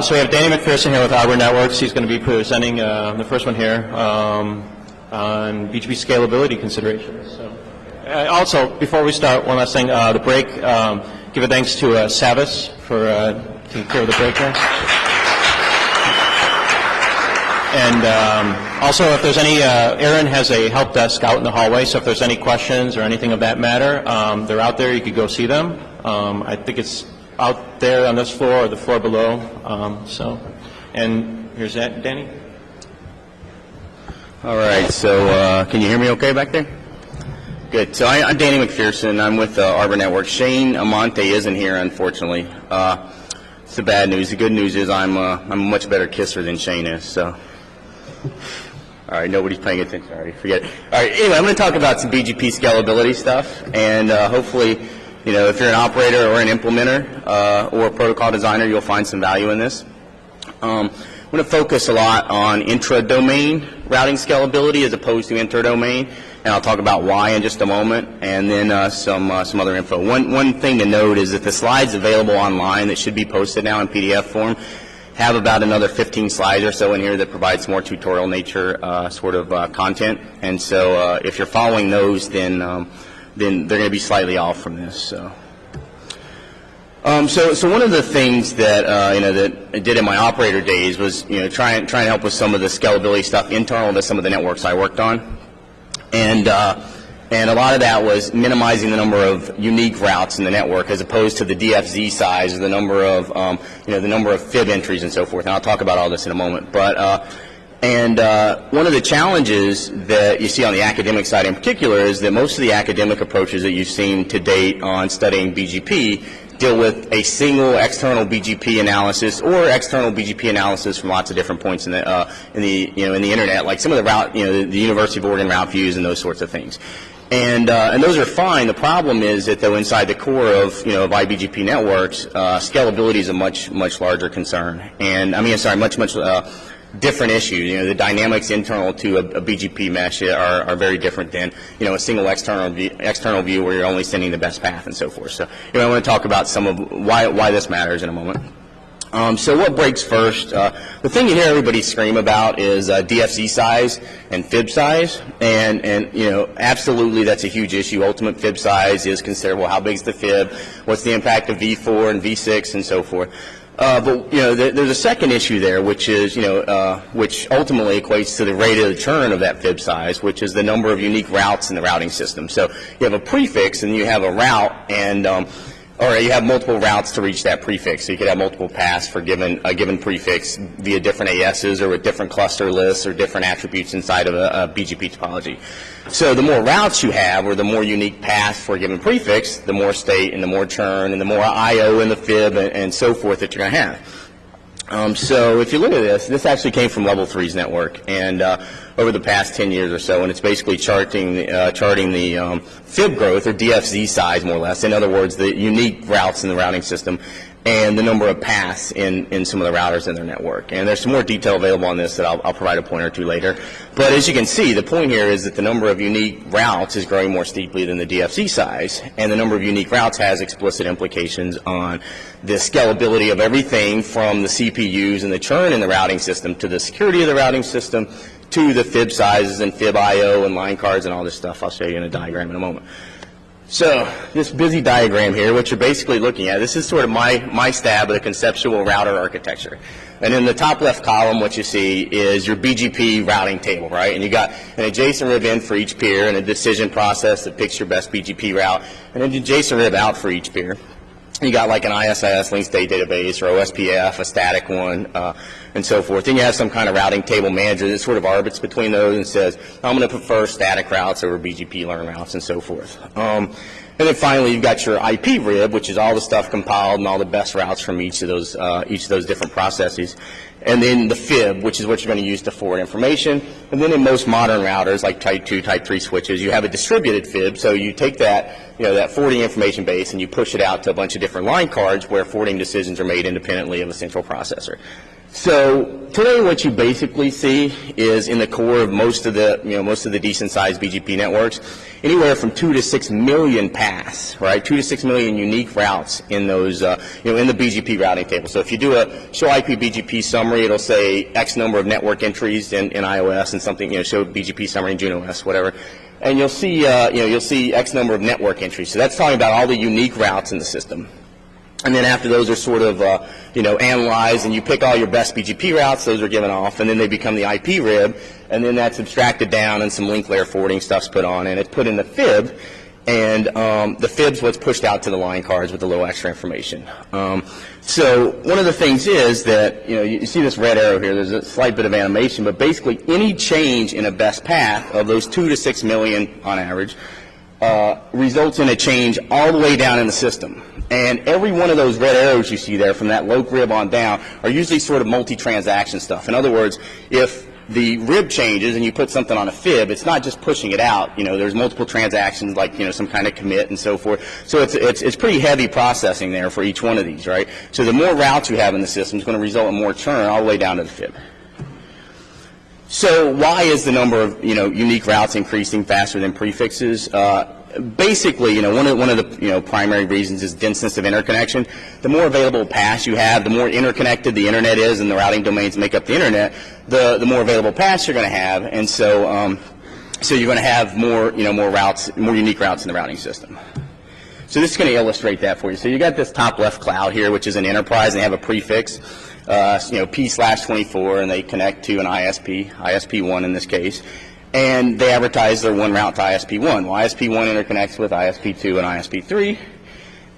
So we have Danny McPherson here with Arbor Networks. He's going to be presenting the first one here on BGP Scalability Considerations. So, also, before we start, one last thing, the break, give a thanks to Savis for taking care of the break here. And also, if there's any, Aaron has a help desk out in the hallway, so if there's any questions or anything of that matter, they're out there. You could go see them. I think it's out there on this floor or the floor below. And here's that, Danny. All right, so can you hear me okay back there? Good. So I'm Danny McPherson. I'm with Arbor Networks. Shane Amante isn't here, unfortunately. It's the bad news. The good news is I'm a much better kisser than Shane is. So, all right, nobody's paying attention. All right, forget it. All right, anyway, I'm going to talk about some BGP scalability stuff, and hopefully, you know, if you're an operator or an implementer or a protocol designer, you'll find some value in this. I'm going to focus a lot on intra-domain routing scalability as opposed to inter-domain, and I'll talk about why in just a moment, and then some other info. One thing to note is that the slides available online that should be posted now in PDF form have about another 15 slides or so in here that provides more tutorial nature content, and so if you're following those, then they're going to be slightly off from this. So one of the things that that I did in my operator days was try and help with some of the scalability stuff internal to some of the networks I worked on, and a lot of that was minimizing the number of unique routes in the network as opposed to the DFZ size or the number of the number of fib entries and so forth. And I'll talk about all this in a moment, but. One of the challenges that you see on the academic side in particular is that most of the academic approaches that you've seen to date on studying BGP deal with a single external BGP analysis or external BGP analysis from lots of different points in the internet, like some of the route, the University of Oregon route views and those sorts of things. And those are fine. The problem is that though inside the core of of IBGP networks, scalability is a much larger concern, and much different issues. The dynamics internal to a BGP mesh are very different than a single external view where you're only sending the best path and so forth. So I want to talk about some of why this matters in a moment. So what breaks first? The thing you hear everybody scream about is DFZ size and fib size, and absolutely that's a huge issue. Ultimate fib size is considerable. How big is the fib? What's the impact of V4 and V6 and so forth? But there's a second issue there, which is which ultimately equates to the rate of the churn of that fib size, which is the number of unique routes in the routing system. So you have a prefix and you have a route, and or you have multiple routes to reach that prefix. So you could have multiple paths for a given prefix via different ASs or with different cluster lists or different attributes inside of a BGP topology. So the more routes you have, or the more unique paths for a given prefix, the more state and the more churn and the more I/O in the fib and so forth that you're going to have. So if you look at this actually came from Level 3's network, and over the past 10 years or so, and it's basically charting the fib growth, or DFZ size more or less. In other words, the unique routes in the routing system and the number of paths in some of the routers in their network. And there's some more detail available on this that I'll provide a point or two later. But as you can see, the point here is that the number of unique routes is growing more steeply than the DFZ size, and the number of unique routes has explicit implications on the scalability of everything from the CPUs and the churn in the routing system to the security of the routing system to the fib sizes and fib I/O and line cards and all this stuff. I'll show you in a diagram in a moment. So this busy diagram here, what you're basically looking at, this is sort of my stab at a conceptual router architecture. And in the top left column, what you see is your BGP routing table, right? And you got an JSON rib in for each peer and a decision process that picks your best BGP route, and then a JSON rib out for each peer. You got like an ISS, link state database, or OSPF, a static one, and so forth. Then you have some kind of routing table manager that sort of orbits between those and says, I'm going to prefer static routes over BGP learn routes and so forth. And then finally, you've got your IP rib, which is all the stuff compiled and all the best routes from each of those different processes. And then the fib, which is what you're going to use to forward information. And then in most modern routers, like Type 2, Type 3 switches, you have a distributed fib. So you take that, that forwarding information base and you push it out to a bunch of different line cards where forwarding decisions are made independently of a central processor. So today, what you basically see is in the core of most of the decent-sized BGP networks, anywhere from 2 to 6 million paths, right? 2 to 6 million unique routes in those, in the BGP routing table. So if you do a show IP BGP summary, it'll say X number of network entries in iOS and something, show BGP summary in JuneOS, whatever. And you'll see, you'll see X number of network entries. So that's talking about all the unique routes in the system. And then after those are sort of, analyzed, and you pick all your best BGP routes, those are given off, and then they become the IP rib, and then that's abstracted down, and some link layer forwarding stuff's put on, and it's put in the fib, and the fib's what's pushed out to the line cards with a little extra information. So one of the things is that, you see this red arrow here, there's a slight bit of animation, but basically any change in a best path of those 2 to 6 million on average results in a change all the way down in the system. And every one of those red arrows you see there from that low rib on down are usually sort of multi-transaction stuff. In other words, if the rib changes and you put something on a fib, it's not just pushing it out. There's multiple transactions like, some kind of commit and so forth. So it's pretty heavy processing there for each one of these, right? So the more routes you have in the system is going to result in more churn all the way down to the fib. So why is the number of, unique routes increasing faster than prefixes? Basically, one of the primary reasons is denseness of interconnection. The more available paths you have, the more interconnected the internet is, and the routing domains make up the internet, the more available paths you're going to have, and so so you're going to have more more routes, more unique routes in the routing system. So this is going to illustrate that for you. So you got this top left cloud here, which is an enterprise, and they have a prefix, P/24, and they connect to an ISP, ISP1 in this case. And they advertise their one route to ISP1. Well, ISP1 interconnects with ISP2 and ISP3,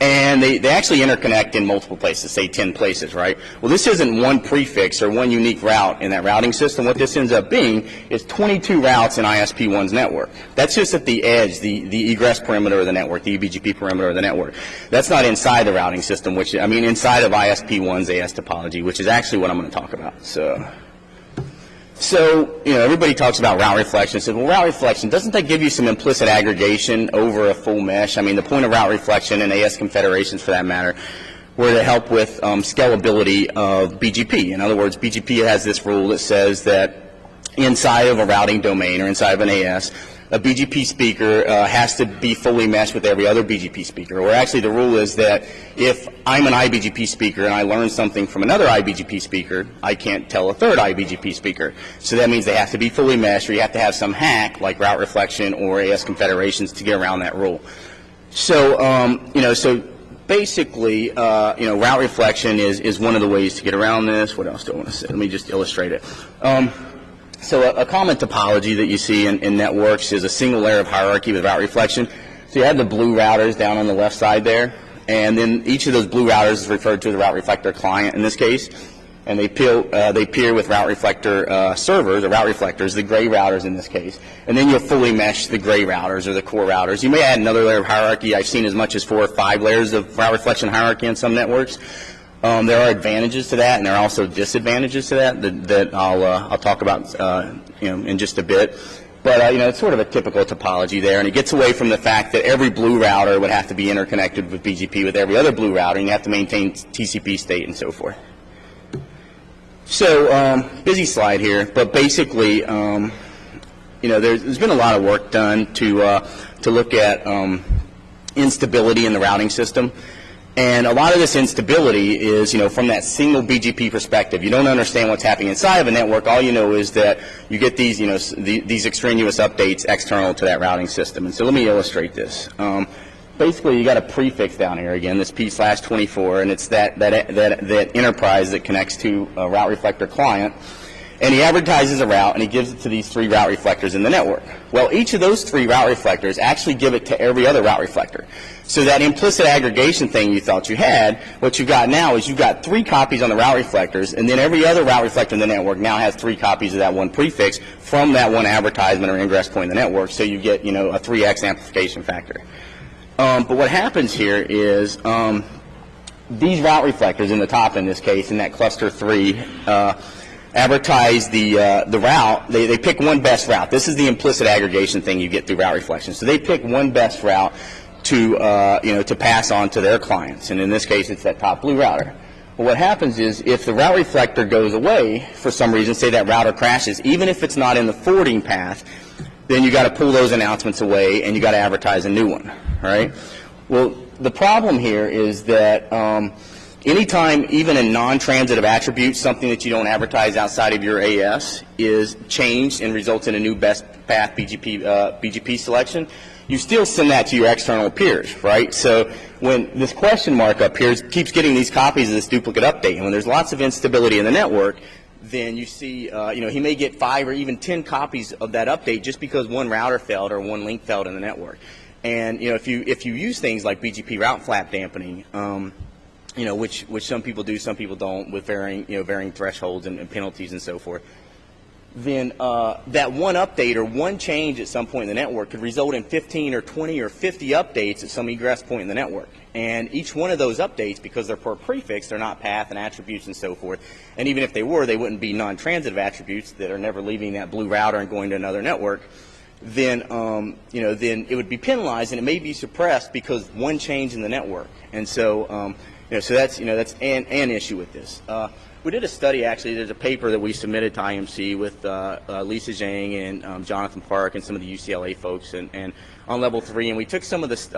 and they actually interconnect in multiple places, say 10 places, right? Well, this isn't one prefix or one unique route in that routing system. What this ends up being is 22 routes in ISP1's network. That's just at the edge, the egress perimeter of the network, the eBGP perimeter of the network. That's not inside the routing system, inside of ISP1's AS topology, which is actually what I'm going to talk about. So, everybody talks about route reflection. Says, well, route reflection, doesn't that give you some implicit aggregation over a full mesh? I mean, the point of route reflection and AS confederations, for that matter, were to help with scalability of BGP. In other words, BGP has this rule that says that inside of a routing domain or inside of an AS, a BGP speaker has to be fully meshed with every other BGP speaker. Or actually the rule is that if I'm an iBGP speaker and I learn something from another iBGP speaker, I can't tell a third iBGP speaker. So that means they have to be fully meshed, or you have to have some hack like route reflection or AS confederations to get around that rule. So, so basically, route reflection is one of the ways to get around this. What else do I want to say? Let me just illustrate it. So a common topology that you see in networks is a single layer of hierarchy with route reflection. So you have the blue routers down on the left side there, and then each of those blue routers is referred to as a route reflector client in this case, and they peer with route reflector servers, or route reflectors, the gray routers in this case, and then you'll fully mesh the gray routers or the core routers. You may add another layer of hierarchy. I've seen as much as 4 or 5 layers of route reflection hierarchy in some networks. There are advantages to that, and there are also disadvantages to that I'll talk about in just a bit. But it's sort of a typical topology there, and it gets away from the fact that every blue router would have to be interconnected with BGP with every other blue router, and you have to maintain TCP state and so forth. So busy slide here, but basically, there's been a lot of work done to look at instability in the routing system. And a lot of this instability is, from that single BGP perspective. You don't understand what's happening inside of a network. All you know is that you get these, these extraneous updates external to that routing system. And so let me illustrate this. Basically, you got a prefix down here again, this P/24, and it's that enterprise that connects to a route reflector client. And he advertises a route, and he gives it to these 3 route reflectors in the network. Well, each of those 3 route reflectors actually give it to every other route reflector. So that implicit aggregation thing you thought you had, what you've got now is you've got 3 copies on the route reflectors, and then every other route reflector in the network now has 3 copies of that one prefix from that one advertisement or ingress point in the network. So you get, a 3x amplification factor. But what happens here is these route reflectors in the top, in this case, in that cluster 3, advertise the route. They pick one best route. This is the implicit aggregation thing you get through route reflection. So they pick one best route to to pass on to their clients, and in this case, it's that top blue router. Well, what happens is if the route reflector goes away for some reason, say that router crashes, even if it's not in the forwarding path, then you got to pull those announcements away and you got to advertise a new one, all right? Well, the problem here is that anytime even a non-transitive attribute, something that you don't advertise outside of your AS, is changed and results in a new best path BGP selection, you still send that to your external peers, right? So when this question mark up here keeps getting these copies of this duplicate update, and when there's lots of instability in the network, then you see, he may get 5 or even 10 copies of that update just because one router failed or one link failed in the network. And if you use things like BGP route flap dampening, which some people do, some people don't, with varying thresholds and penalties and so forth, then that one update or one change at some point in the network could result in 15 or 20 or 50 updates at some egress point in the network. And each one of those updates, because they're per prefix, they're not path and attributes and so forth. And even if they were, they wouldn't be non-transitive attributes that are never leaving that blue router and going to another network. Then, then it would be penalized and it may be suppressed because one change in the network. And so, so that's an issue with this. We did a study, actually. There's a paper that we submitted to IMC with Lisa Zhang and Jonathan Park and some of the UCLA folks and on level 3, and we took some of this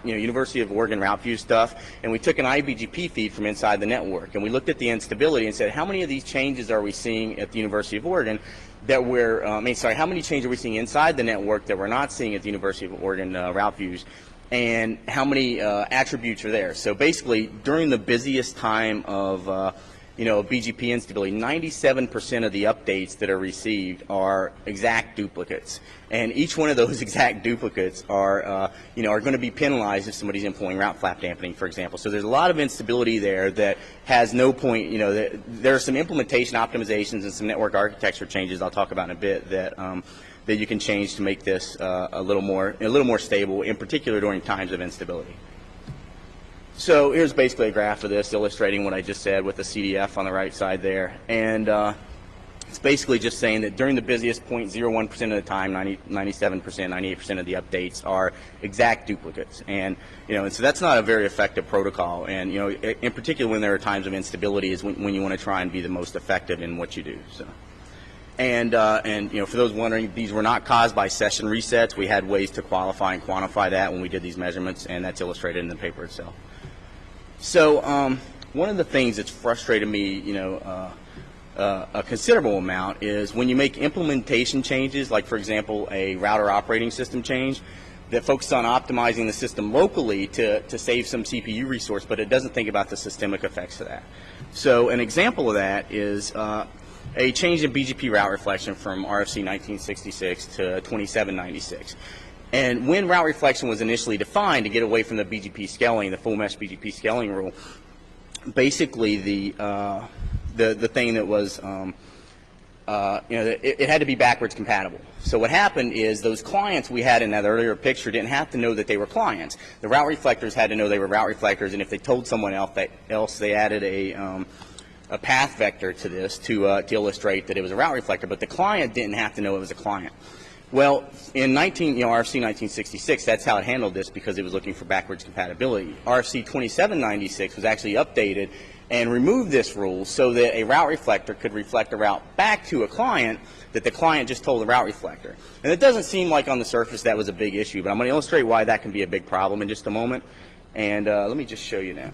University of Oregon route view stuff, and we took an IBGP feed from inside the network, and we looked at the instability and said, how many of these changes are we seeing at the University of Oregon that we're, how many changes are we seeing inside the network that we're not seeing at the University of Oregon route views? And how many attributes are there? So basically, during the busiest time of BGP instability, 97% of the updates that are received are exact duplicates, and each one of those exact duplicates are going to be penalized if somebody's employing route flap dampening, for example. So there's a lot of instability there that has no point. There are some implementation optimizations and some network architecture changes I'll talk about in a bit that that you can change to make this a little more stable, in particular during times of instability. So here's basically a graph of this illustrating what I just said with the CDF on the right side there. And it's basically just saying that during the busiest 0.01% of the time, 97%, 98% of the updates are exact duplicates. And, and so that's not a very effective protocol. And, in particular when there are times of instability is when you want to try and be the most effective in what you do. So. And for those wondering, these were not caused by session resets. We had ways to qualify and quantify that when we did these measurements, and that's illustrated in the paper itself. So one of the things that's frustrated me, a considerable amount is when you make implementation changes, like for example a router operating system change that focuses on optimizing the system locally to save some CPU resource, but it doesn't think about the systemic effects of that. So an example of that is a change in BGP route reflection from RFC 1966 to 2796. And when route reflection was initially defined to get away from the BGP scaling, the full mesh BGP scaling rule, basically the thing that was, it had to be backwards compatible. So what happened is those clients we had in that earlier picture didn't have to know that they were clients. The route reflectors had to know they were route reflectors, and if they told someone else they added a path vector to this to illustrate that it was a route reflector, but the client didn't have to know it was a client. Well, in RFC 1966, that's how it handled this because it was looking for backwards compatibility. RFC 2796 was actually updated and removed this rule so that a route reflector could reflect a route back to a client that the client just told the route reflector. And it doesn't seem like on the surface that was a big issue, but I'm going to illustrate why that can be a big problem in just a moment. And let me just show you now.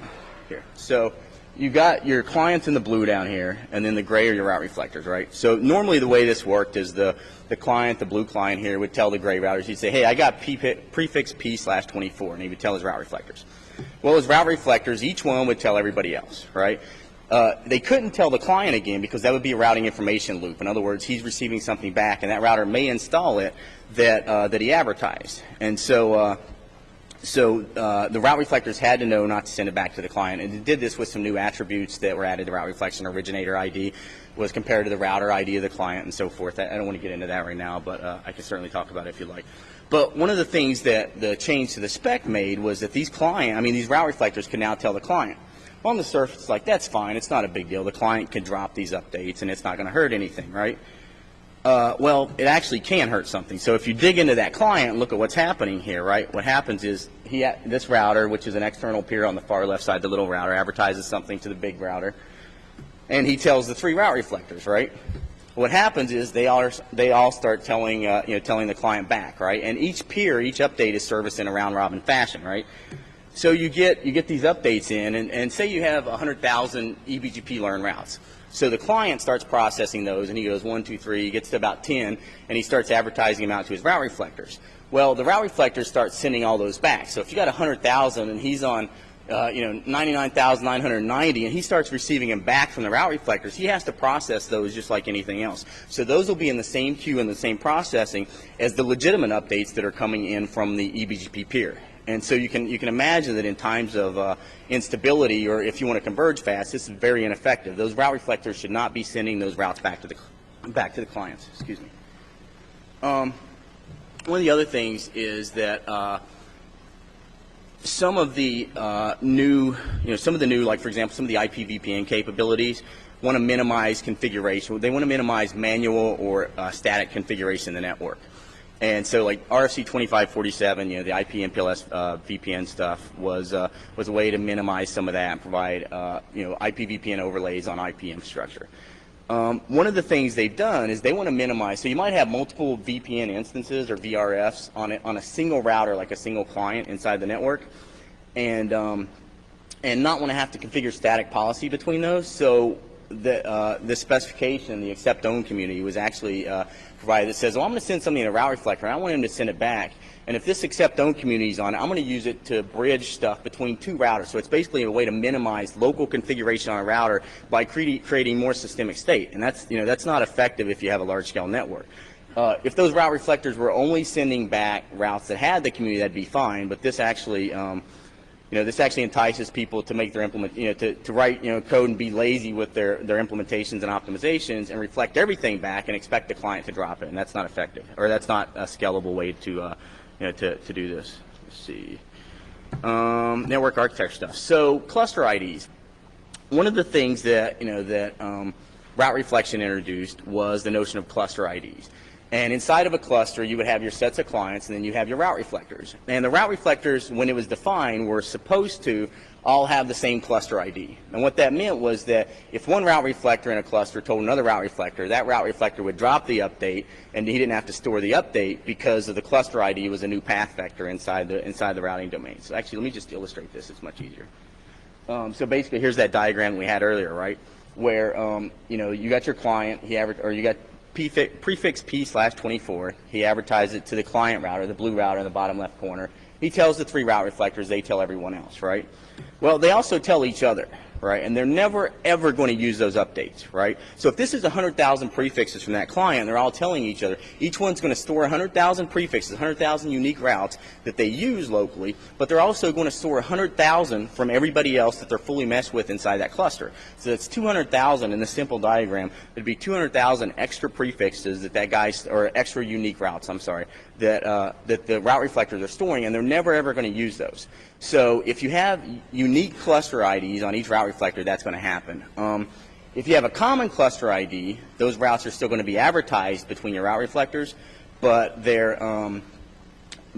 Here. So you got your clients in the blue down here, and then the gray are your route reflectors, right? So normally the way this worked is the client, the blue client here, would tell the gray routers, he'd say, hey, I got prefix P/24, and he would tell his route reflectors. Well, his route reflectors, each one would tell everybody else, right? They couldn't tell the client again because that would be a routing information loop. In other words, he's receiving something back, and that router may install it that he advertised. And so the route reflectors had to know not to send it back to the client, and it did this with some new attributes that were added to route reflection. Originator ID was compared to the router ID of the client and so forth. I don't want to get into that right now, but I can certainly talk about it if you like. But one of the things that the change to the spec made was that these route reflectors can now tell the client. Well, on the surface, it's like, that's fine. It's not a big deal. The client can drop these updates, and it's not going to hurt anything, right? Well, it actually can hurt something. So if you dig into that client and look at what's happening here, right, what happens is this router, which is an external peer on the far left side, the little router, advertises something to the big router, and he tells the 3 route reflectors, right? What happens is they all start telling telling the client back, right? And each peer, each update is serviced in a round robin fashion, right? So you get these updates in, and say you have 100,000 eBGP learn routes. So the client starts processing those, and he goes 1, 2, 3, he gets to about 10, and he starts advertising them out to his route reflectors. Well, the route reflectors start sending all those back. So if you got 100,000 and he's on 99,990, and he starts receiving them back from the route reflectors, he has to process those just like anything else. So those will be in the same queue and the same processing as the legitimate updates that are coming in from the eBGP peer. And so you can imagine that in times of instability, or if you want to converge fast, this is very ineffective. Those route reflectors should not be sending those routes back to the clients. Excuse me. One of the other things is that some of the new, like for example, some of the IPVPN capabilities want to minimize configuration. They want to minimize manual or static configuration in the network. And so, like RFC 2547, the IP MPLS VPN stuff was a way to minimize some of that and provide IP VPN overlays on IP infrastructure. One of the things they've done is they want to minimize. So you might have multiple VPN instances or VRFs on a single router, like a single client inside the network, and not want to have to configure static policy between those. So the specification, the accept own community, was actually provided that says, well, I'm going to send something in a route reflector, and I want him to send it back. And if this accept own community is on it, I'm going to use it to bridge stuff between 2 routers. So it's basically a way to minimize local configuration on a router by creating more systemic state. And that's not effective if you have a large scale network. If those route reflectors were only sending back routes that had the community, that'd be fine. But this actually this actually entices people to make their to write code and be lazy with their implementations and optimizations and reflect everything back and expect the client to drop it, and that's not effective, or that's not a scalable way to to do this. Let's see, network architecture stuff. So cluster IDs. One of the things that route reflection introduced was the notion of cluster IDs. And inside of a cluster, you would have your sets of clients, and then you have your route reflectors. And the route reflectors, when it was defined, were supposed to all have the same cluster ID. And what that meant was that if one route reflector in a cluster told another route reflector, that route reflector would drop the update, and he didn't have to store the update because of the cluster ID was a new path vector inside the routing domain. So actually, let me just illustrate this. It's much easier. So basically, here's that diagram we had earlier, right? Where you got your client, you got prefix P/24. He advertises it to the client router, the blue router in the bottom left corner. He tells the 3 route reflectors, they tell everyone else, right? Well, they also tell each other, right? And they're never, ever going to use those updates, right? So if this is 100,000 prefixes from that client, they're all telling each other, each one's going to store 100,000 prefixes, 100,000 unique routes that they use locally, but they're also going to store 100,000 from everybody else that they're fully meshed with inside that cluster. So that's 200,000 in this simple diagram. It'd be 200,000 extra prefixes or extra unique routes, I'm sorry, that the route reflectors are storing, and they're never, ever going to use those. So if you have unique cluster IDs on each route reflector, that's going to happen. If you have a common cluster ID, those routes are still going to be advertised between your route reflectors, but they're still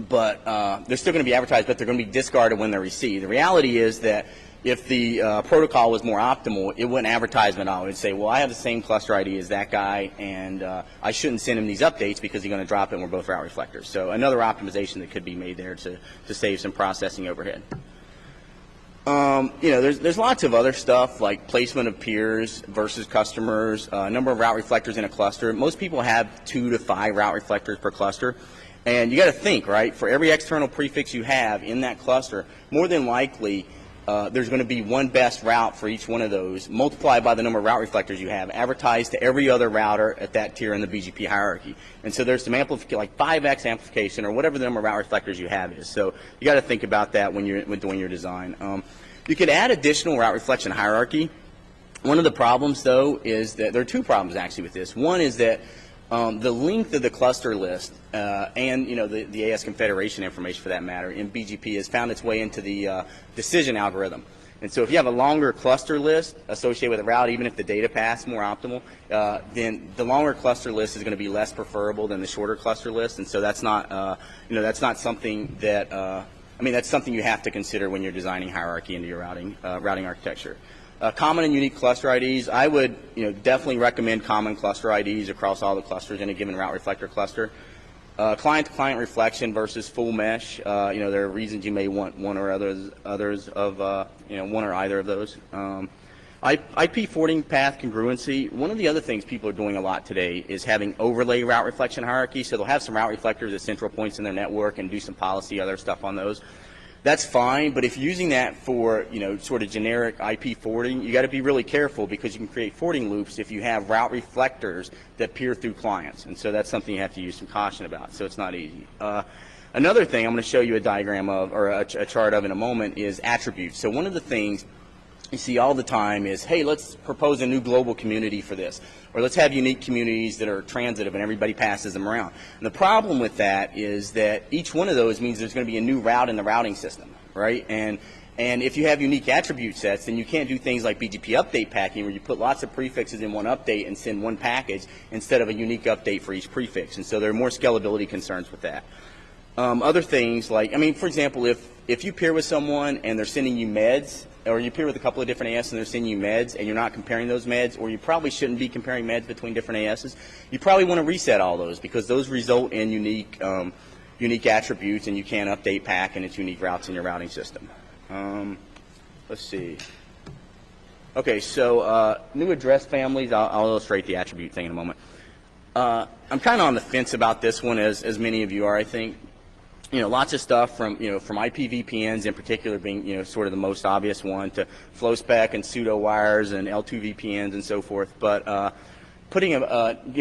going to be advertised, but they're going to be discarded when they're received. The reality is that if the protocol was more optimal, it wouldn't advertise them at all. It would say, well, I have the same cluster ID as that guy, and I shouldn't send him these updates because he's going to drop it and we're both route reflectors. So another optimization that could be made there to save some processing overhead. There's lots of other stuff like placement of peers versus customers, number of route reflectors in a cluster. Most people have 2 to 5 route reflectors per cluster. And you got to think, right, for every external prefix you have in that cluster, more than likely there's going to be one best route for each one of those, multiplied by the number of route reflectors you have, advertised to every other router at that tier in the BGP hierarchy. And so there's some amplification, like 5x amplification, or whatever the number of route reflectors you have is. So you got to think about that when doing your design. You could add additional route reflection hierarchy. One of the problems, though, is that there are 2 problems actually with this. One is that the length of the cluster list and the AS confederation information, for that matter, in BGP has found its way into the decision algorithm. And so if you have a longer cluster list associated with a route, even if the data path is more optimal, then the longer cluster list is going to be less preferable than the shorter cluster list. And so that's not, that's not something that, that's something you have to consider when you're designing hierarchy into your routing architecture. Common and unique cluster IDs, I would definitely recommend common cluster IDs across all the clusters in a given route reflector cluster. Client-to-client reflection versus full mesh, there are reasons you may want one or others of, one or either of those. IP forwarding path congruency, one of the other things people are doing a lot today is having overlay route reflection hierarchy. So they'll have some route reflectors at central points in their network and do some policy, other stuff on those. That's fine, but if you're using that for, sort of generic IP forwarding, you got to be really careful because you can create forwarding loops if you have route reflectors that peer through clients. And so that's something you have to use some caution about. So it's not easy. Another thing I'm going to show you a diagram of, or a chart of in a moment, is attributes. So one of the things you see all the time is, hey, let's propose a new global community for this. Or let's have unique communities that are transitive and everybody passes them around. And the problem with that is that each one of those means there's going to be a new route in the routing system, right? And if you have unique attribute sets, then you can't do things like BGP update packing where you put lots of prefixes in one update and send one package instead of a unique update for each prefix. And so there are more scalability concerns with that. Other things like, for example, if you peer with someone and they're sending you meds, or you peer with a couple of different AS and they're sending you meds and you're not comparing those meds, or you probably shouldn't be comparing meds between different ASs, you probably want to reset all those because those result in unique attributes and you can't update pack and its unique routes in your routing system. Let's see. Okay, so new address families, I'll illustrate the attribute thing in a moment. I'm kind of on the fence about this one, as many of you are, I think. Lots of stuff from IP VPNs in particular being, sort of the most obvious one, to FlowSpec and pseudo wires and L2 VPNs and so forth. But putting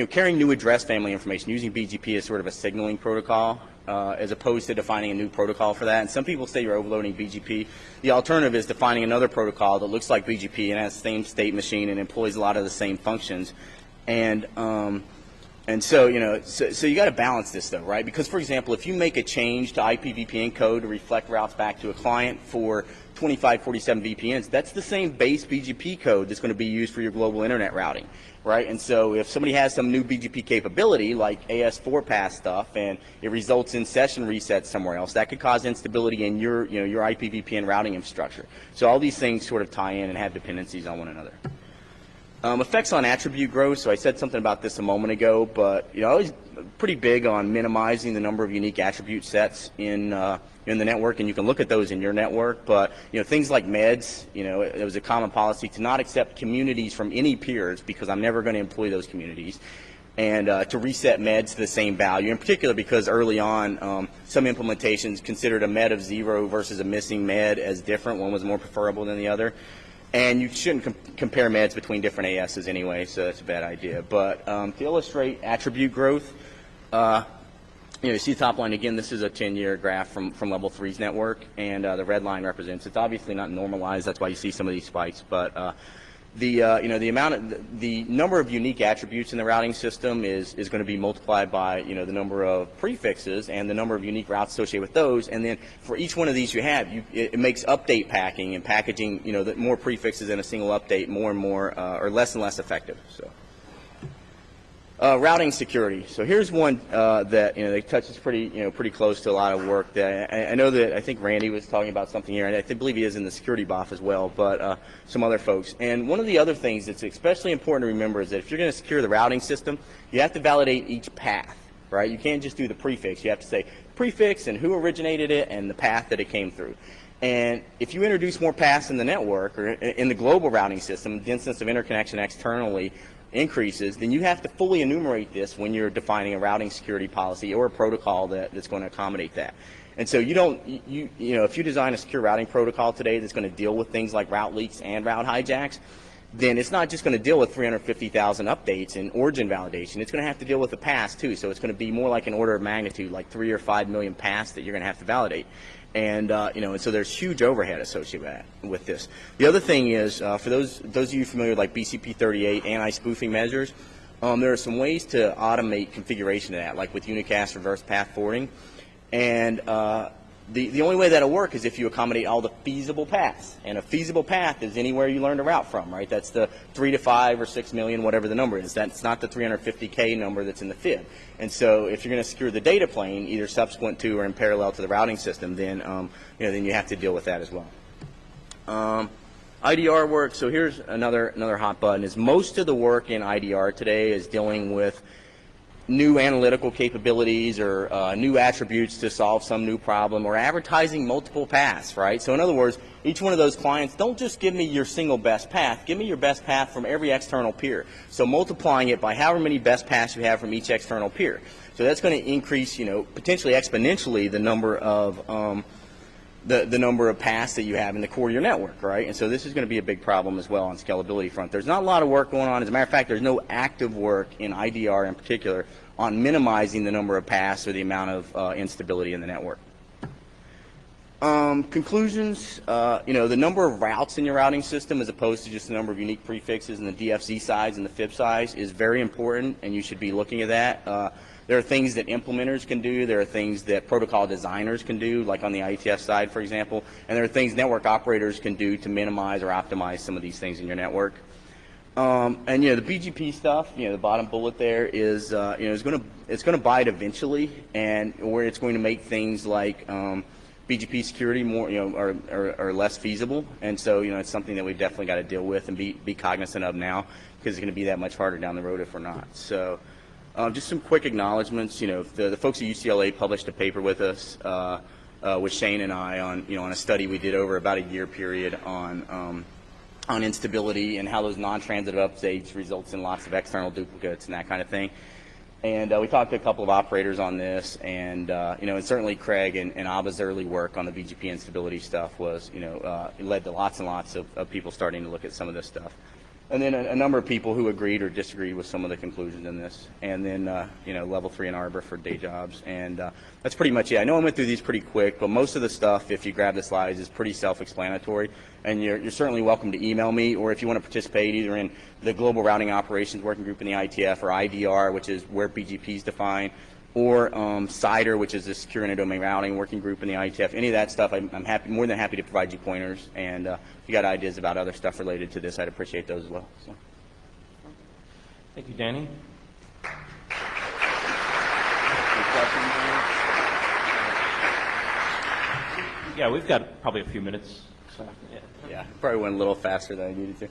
carrying new address family information, using BGP as sort of a signaling protocol, as opposed to defining a new protocol for that. And some people say you're overloading BGP. The alternative is defining another protocol that looks like BGP and has the same state machine and employs a lot of the same functions. And so, so you got to balance this though, right? Because for example, if you make a change to IP VPN code to reflect routes back to a client for 2547 VPNs, that's the same base BGP code that's going to be used for your global internet routing, right? And so if somebody has some new BGP capability like AS4 pass stuff and it results in session resets somewhere else, that could cause instability in your, your IP VPN routing infrastructure. So all these things sort of tie in and have dependencies on one another. Effects on attribute growth. So I said something about this a moment ago, but I was pretty big on minimizing the number of unique attribute sets in the network, and you can look at those in your network. But things like meds, it was a common policy to not accept communities from any peers because I'm never going to employ those communities, and to reset meds to the same value. In particular, because early on, some implementations considered a med of 0 versus a missing med as different. One was more preferable than the other. And you shouldn't compare meds between different ASs anyway, so that's a bad idea. But to illustrate attribute growth, you see the top line again. This is a 10-year graph from Level 3's network, and the red line represents. It's obviously not normalized. That's why you see some of these spikes. But the number of unique attributes in the routing system is going to be multiplied by the number of prefixes and the number of unique routes associated with those, and then for each one of these it makes update packing and packaging the more prefixes in a single update more and more or less and less effective. So routing security. So here's one that that touches pretty close to a lot of work that I know that I think Randy was talking about something here, and I believe he is in the security BOF as well, but some other folks. And one of the other things that's especially important to remember is that if you're going to secure the routing system, you have to validate each path, right? You can't just do the prefix. You have to say prefix and who originated it and the path that it came through. And if you introduce more paths in the network or in the global routing system, the instance of interconnection externally increases, then you have to fully enumerate this when you're defining a routing security policy or a protocol that's going to accommodate that. And so if you design a secure routing protocol today that's going to deal with things like route leaks and route hijacks, then it's not just going to deal with 350,000 updates and origin validation. It's going to have to deal with the paths too. So it's going to be more like an order of magnitude, like 3 or 5 million paths that you're going to have to validate. And and so there's huge overhead associated with this. The other thing is, for those of you familiar with like BCP 38 anti-spoofing measures, there are some ways to automate configuration of that, like with unicast reverse path forwarding. And The only way that'll work is if you accommodate all the feasible paths. And a feasible path is anywhere you learn to route from, right? That's the 3 to 5 or 6 million, whatever the number is. That's not the 350K number that's in the FIB. And so if you're going to secure the data plane, either subsequent to or in parallel to the routing system, then, then you have to deal with that as well. IDR work, so here's another hot button, is most of the work in IDR today is dealing with new analytical capabilities or new attributes to solve some new problem, or advertising multiple paths, right? So in other words, each one of those clients, don't just give me your single best path, give me your best path from every external peer. So multiplying it by however many best paths you have from each external peer. So that's going to increase, potentially exponentially the number of the number of paths that you have in the core of your network, right? And so this is going to be a big problem as well on scalability front. There's not a lot of work going on. As a matter of fact, there's no active work in IDR in particular on minimizing the number of paths or the amount of instability in the network. Conclusions, the number of routes in your routing system as opposed to just the number of unique prefixes and the DFZ size and the FIB size is very important, and you should be looking at that. There are things that implementers can do. There are things that protocol designers can do, like on the IETF side, for example. And there are things network operators can do to minimize or optimize some of these things in your network. And the BGP stuff, the bottom bullet there is, it's going to bite eventually, and where it's going to make things like BGP security more, or less feasible. And so, it's something that we've definitely got to deal with and be cognizant of now, because it's going to be that much harder down the road if we're not. So. Just some quick acknowledgments. The folks at UCLA published a paper with us, with Shane and I, on on a study we did over about a year period on instability and how those non-transitive updates results in lots of external duplicates and that kind of thing. And we talked to a couple of operators on this, and and certainly Craig and Abba's early work on the BGP instability stuff was it led to lots and lots of people starting to look at some of this stuff. And then a number of people who agreed or disagreed with some of the conclusions in this. And then, level 3 in Arbor for day jobs. And that's pretty much it. I know I went through these pretty quick, but most of the stuff, if you grab the slides, is pretty self-explanatory. And you're certainly welcome to email me, or if you want to participate either in the Global Routing Operations Working Group in the ITF, or IDR, which is where BGP is defined, or CIDR, which is the Secure Interdomain Routing Working Group in the ITF. Any of that stuff, I'm more than happy to provide you pointers. And if you got ideas about other stuff related to this, I'd appreciate those as well. So. Thank you, Danny. Yeah, we've got probably a few minutes. So, yeah, probably went a little faster than I needed to.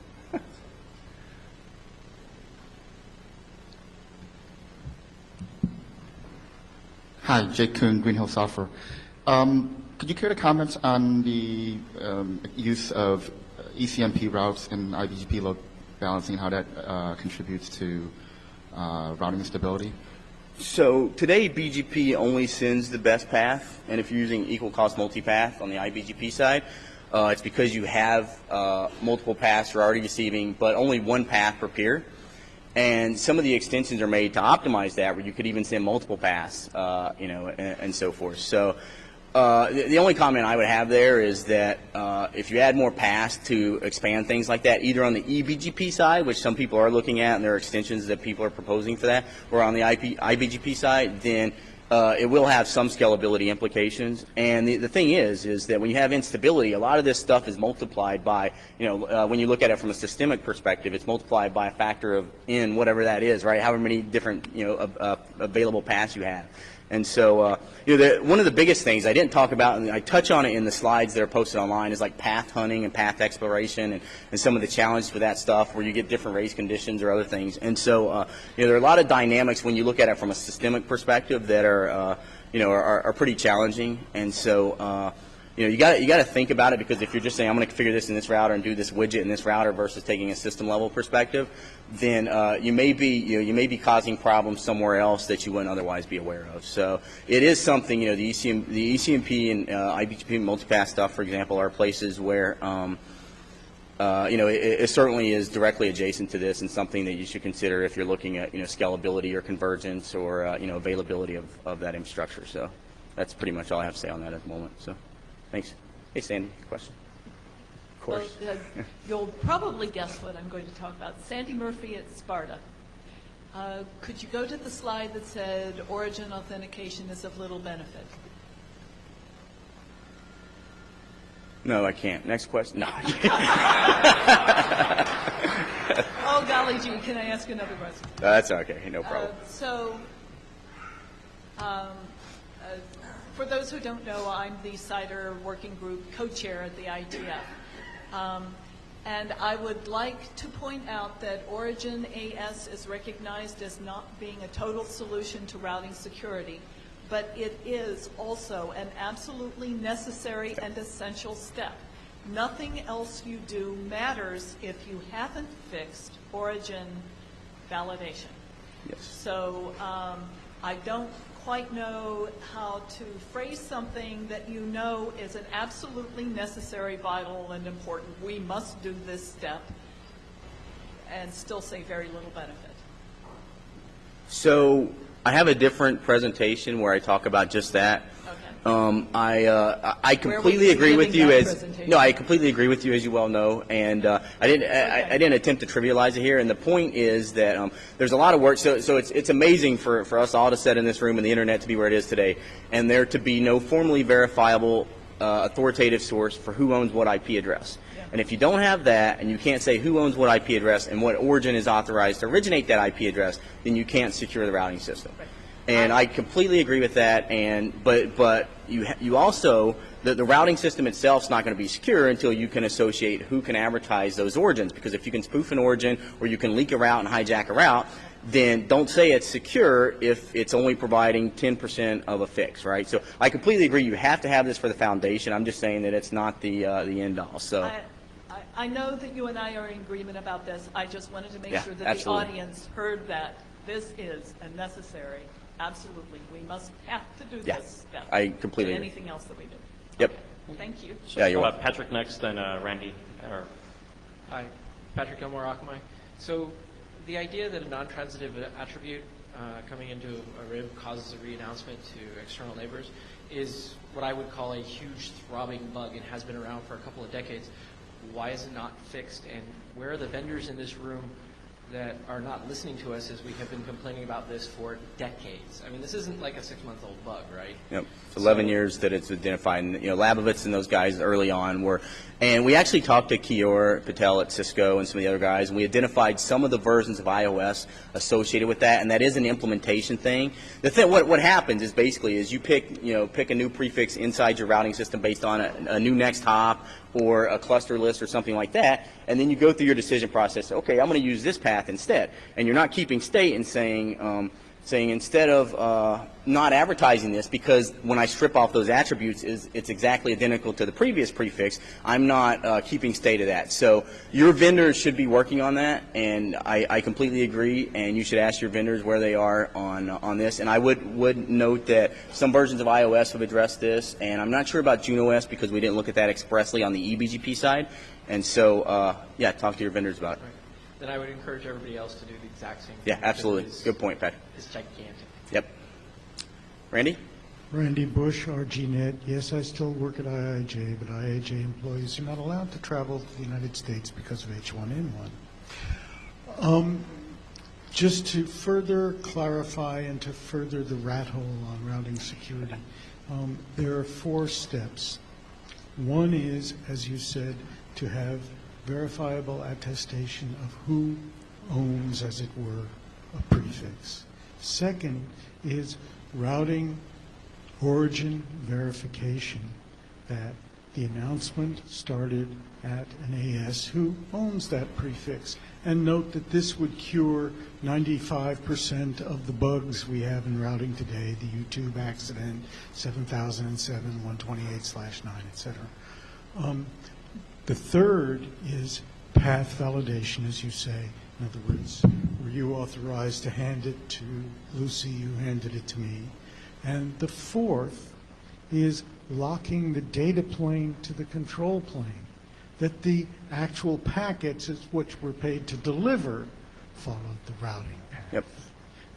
Hi, Jake Kuhn, Green Hill Software. Could you care to comment on the use of ECMP routes in IBGP load balancing, how that contributes to routing stability? So today, BGP only sends the best path, and if you're using equal cost multipath on the IBGP side, it's because you have multiple paths you're already receiving, but only one path per peer. And some of the extensions are made to optimize that, where you could even send multiple paths, and so forth. So the only comment I would have there is that if you add more paths to expand things like that, either on the eBGP side, which some people are looking at, and there are extensions that people are proposing for that, or on the IBGP side, then it will have some scalability implications. And the thing is that when you have instability, a lot of this stuff is multiplied by, when you look at it from a systemic perspective, it's multiplied by a factor of n, whatever that is, right? However many different, available paths you have. And so, one of the biggest things I didn't talk about, and I touch on it in the slides that are posted online, is like path hunting and path exploration and some of the challenges for that stuff, where you get different race conditions or other things. And so, there are a lot of dynamics when you look at it from a systemic perspective that are pretty challenging. And so, you got to think about it, because if you're just saying I'm going to configure this in this router and do this widget in this router versus taking a system level perspective, then you may be causing problems somewhere else that you wouldn't otherwise be aware of. So it is something, the ECMP and IBGP multipath stuff, for example, are places where it certainly is directly adjacent to this, and something that you should consider if you're looking at scalability or convergence or availability of that infrastructure. So that's pretty much all I have to say on that at the moment. So. Thanks. Hey, Sandy, question? Of course. Well, you'll probably guess what I'm going to talk about. Sandy Murphy at Sparta. Could you go to the slide that said origin authentication is of little benefit? No, I can't. Next question. No. Oh, golly gee, can I ask another question? That's okay. No problem. For those who don't know, I'm the CIDR Working Group co-chair at the ITF. And I would like to point out that Origin AS is recognized as not being a total solution to routing security, but it is also an absolutely necessary and essential step. Nothing else you do matters if you haven't fixed Origin validation. Yes. So I don't quite know how to phrase something that you know is an absolutely necessary, vital, and important. We must do this step and still say very little benefit. So I have a different presentation where I talk about just that. Okay. I completely agree with you, I completely agree with you, as you well know, and I didn't attempt to trivialize it here. And the point is that there's a lot of work. So it's amazing for us all to sit in this room and the internet to be where it is today, and there to be no formally verifiable authoritative source for who owns what IP address. Yeah. And if you don't have that, and you can't say who owns what IP address and what origin is authorized to originate that IP address, then you can't secure the routing system. Right. And I completely agree with that. But you also the routing system itself is not going to be secure until you can associate who can advertise those origins. Because if you can spoof an origin or you can leak a route and hijack a route, then don't say it's secure if it's only providing 10% of a fix, right? So I completely agree. You have to have this for the foundation. I'm just saying that it's not the end all. So. I know that you and I are in agreement about this. I just wanted to make sure that absolutely. The audience heard that this is a necessary. Absolutely, we must have to do this step. I completely and agree. anything else that we do. Yep. Okay. Thank you. So yeah, you're welcome. Patrick next, then Randy. Hi, Patrick Gilmore Akamai. So the idea that a non-transitive attribute coming into a RIB causes a re-announcement to external neighbors is what I would call a huge throbbing bug and has been around for a couple of decades. Why is it not fixed? And where are the vendors in this room that are not listening to us as we have been complaining about this for decades? I mean, this isn't like a 6-month-old bug, right? Yep. It's 11 years that it's identified. And, Labovitz and those guys early on were, and we actually talked to Kior Patel at Cisco and some of the other guys, and we identified some of the versions of iOS associated with that, and that is an implementation thing. The thing, what happens is basically is you pick a new prefix inside your routing system based on a new next hop or a cluster list or something like that, and then you go through your decision process. Okay, I'm going to use this path instead, and you're not keeping state and saying instead of not advertising this, because when I strip off those attributes, it's exactly identical to the previous prefix, I'm not keeping state of that. So your vendors should be working on that, and I completely agree, and you should ask your vendors where they are on this. And I would note that some versions of iOS have addressed this, and I'm not sure about JunoOS because we didn't look at that expressly on the eBGP side. And so, talk to your vendors about it. Right. Then I would encourage everybody else to do the exact same thing. Yeah, absolutely. Good point, Patrick. It's gigantic. Yep. Randy? Randy Bush, RGNet. Yes, I still work at IIJ, but IIJ employees are not allowed to travel to the United States because of H1N1. Just to further clarify and to further the rat hole on routing security, there are 4 steps. One is, as you said, to have verifiable attestation of who owns, as it were, a prefix. Second is routing origin verification, that the announcement started at an AS who owns that prefix. And note that this would cure 95% of the bugs we have in routing today, the YouTube accident, 7007, 128/9, etc. The third is path validation, as you say. In other words, were you authorized to hand it to Lucy? You handed it to me. And the fourth is locking the data plane to the control plane, that the actual packets, which we're paid to deliver, followed the routing path. Yep.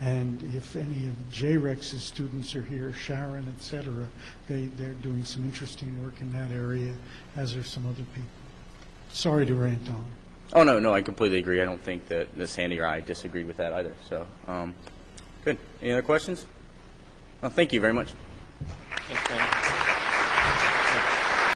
And if any of JREX's students are here, Sharon, et cetera, they're doing some interesting work in that area, as are some other people. Sorry to rant on. Oh, no, I completely agree. I don't think that Sandy or I disagreed with that either. So, good. Any other questions? Well, thank you very much. Thanks,